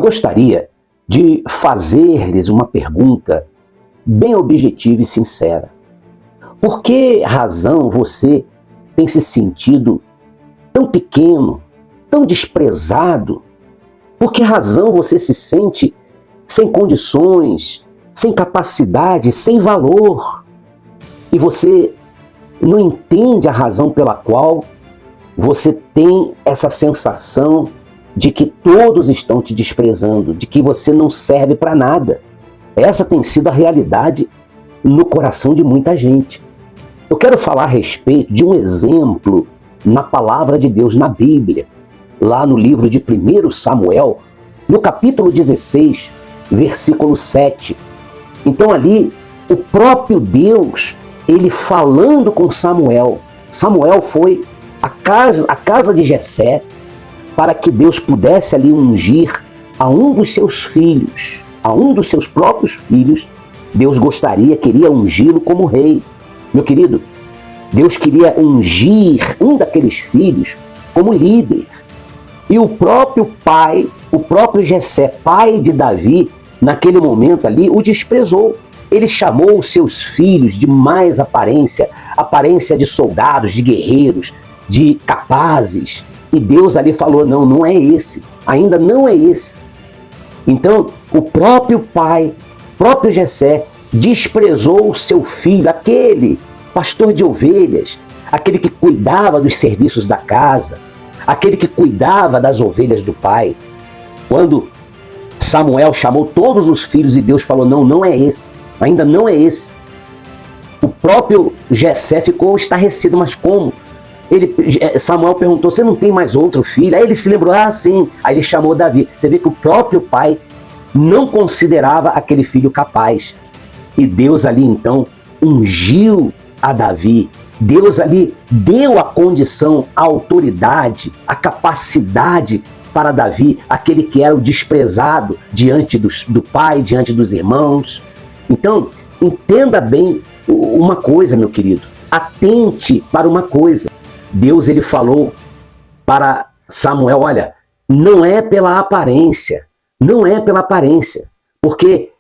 gostaria de fazer-lhes uma pergunta bem objetiva e sincera. Por que razão você tem se sentido tão pequeno, tão desprezado? Por que razão você se sente sem condições, sem capacidade, sem valor? E você não entende a razão pela qual você tem essa sensação de que todos estão te desprezando, de que você não serve para nada. Essa tem sido a realidade no coração de muita gente. Eu quero falar a respeito de um exemplo na palavra de Deus, na Bíblia, lá no livro de 1 Samuel, no capítulo 16, versículo 7. Então ali, o próprio Deus, ele falando com Samuel. Samuel foi à casa de Jessé, para que Deus pudesse ali ungir a um dos seus filhos, a um dos seus próprios filhos. Deus queria ungí-lo como rei. Meu querido, Deus queria ungir um daqueles filhos como líder. E o próprio pai, o próprio Jessé, pai de Davi, naquele momento ali, o desprezou. Ele chamou os seus filhos de mais aparência de soldados, de guerreiros, de capazes. E Deus ali falou, não, não é esse, ainda não é esse. Então, o próprio pai, próprio Jessé, desprezou o seu filho, aquele pastor de ovelhas, aquele que cuidava dos serviços da casa, aquele que cuidava das ovelhas do pai. Quando Samuel chamou todos os filhos e Deus falou, não, não é esse, ainda não é esse. O próprio Jessé ficou estarrecido, mas como? Samuel perguntou, você não tem mais outro filho? Aí ele se lembrou, sim. Aí ele chamou Davi. Você vê que o próprio pai não considerava aquele filho capaz. E Deus ali então ungiu a Davi. Deus ali deu a condição, a autoridade, a capacidade para Davi, aquele que era o desprezado diante do pai, diante dos irmãos. Então, entenda bem uma coisa, meu querido. Atente para uma coisa. Deus ele falou para Samuel, olha, não é pela aparência, não é pela aparência, porque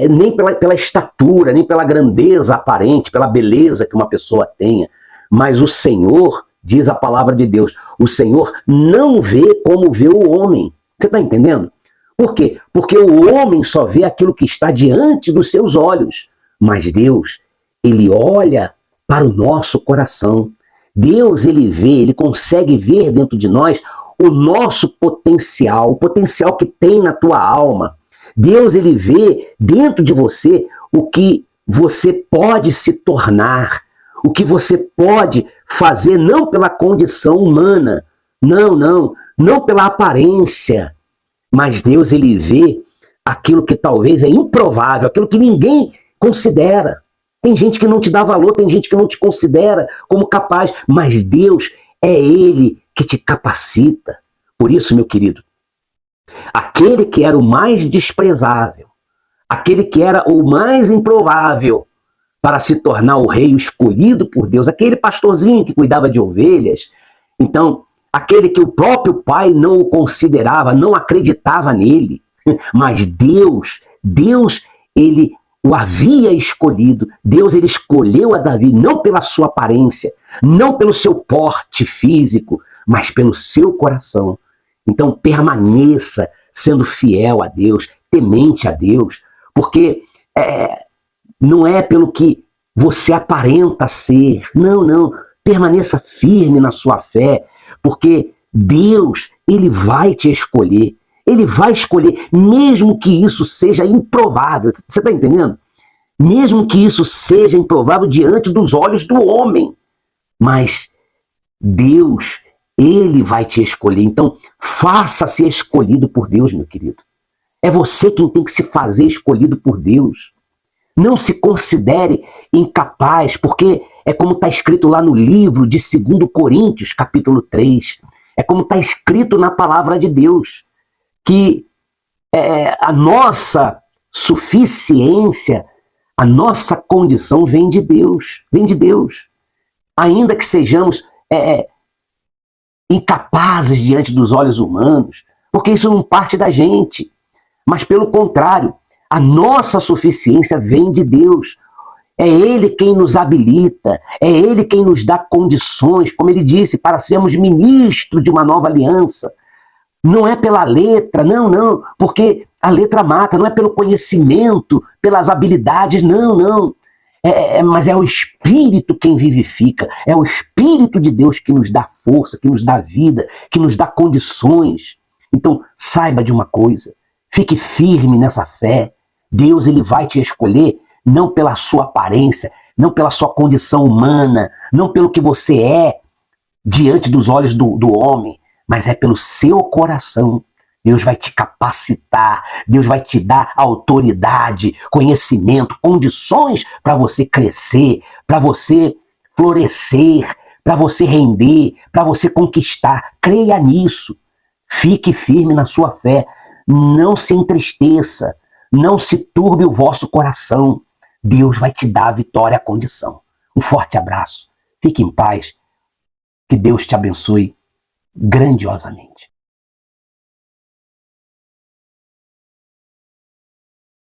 nem pela estatura, nem pela grandeza aparente, pela beleza que uma pessoa tenha, mas o Senhor, diz a palavra de Deus, o Senhor não vê como vê o homem. Você está entendendo? Por quê? Porque o homem só vê aquilo que está diante dos seus olhos, mas Deus, ele olha para o nosso coração. Deus, ele vê, ele consegue ver dentro de nós o nosso potencial, o potencial que tem na tua alma. Deus, ele vê dentro de você o que você pode se tornar, o que você pode fazer, não pela condição humana, não pela aparência, mas Deus, ele vê aquilo que talvez é improvável, aquilo que ninguém considera. Tem gente que não te dá valor, tem gente que não te considera como capaz, mas Deus é Ele que te capacita. Por isso, meu querido, aquele que era o mais desprezável, aquele que era o mais improvável para se tornar o rei escolhido por Deus, aquele pastorzinho que cuidava de ovelhas, então, aquele que o próprio pai não o considerava, não acreditava nele, mas Deus, ele o havia escolhido. Deus, ele escolheu a Davi não pela sua aparência, não pelo seu porte físico, mas pelo seu coração. Então permaneça sendo fiel a Deus, temente a Deus, porque não é pelo que você aparenta ser, não, permaneça firme na sua fé, porque Deus, ele vai te escolher. Ele vai escolher, mesmo que isso seja improvável. Você está entendendo? Mesmo que isso seja improvável diante dos olhos do homem. Mas Deus, ele vai te escolher. Então, faça-se escolhido por Deus, meu querido. É você quem tem que se fazer escolhido por Deus. Não se considere incapaz, porque é como está escrito lá no livro de 2 Coríntios, capítulo 3. É como está escrito na palavra de Deus. Que a nossa suficiência, a nossa condição vem de Deus. Vem de Deus. Ainda que sejamos incapazes diante dos olhos humanos, porque isso não parte da gente. Mas pelo contrário, a nossa suficiência vem de Deus. É Ele quem nos habilita, é Ele quem nos dá condições, como Ele disse, para sermos ministros de uma nova aliança. Não é pela letra, não, porque a letra mata, não é pelo conhecimento, pelas habilidades, não. Mas é o Espírito quem vivifica, é o Espírito de Deus que nos dá força, que nos dá vida, que nos dá condições. Então, saiba de uma coisa, fique firme nessa fé. Deus, Ele vai te escolher não pela sua aparência, não pela sua condição humana, não pelo que você é diante dos olhos do homem, mas é pelo seu coração. Deus vai te capacitar, Deus vai te dar autoridade, conhecimento, condições para você crescer, para você florescer, para você render, para você conquistar. Creia nisso. Fique firme na sua fé. Não se entristeça, não se turbe o vosso coração. Deus vai te dar a vitória, a condição. Um forte abraço. Fique em paz. Que Deus te abençoe grandiosamente.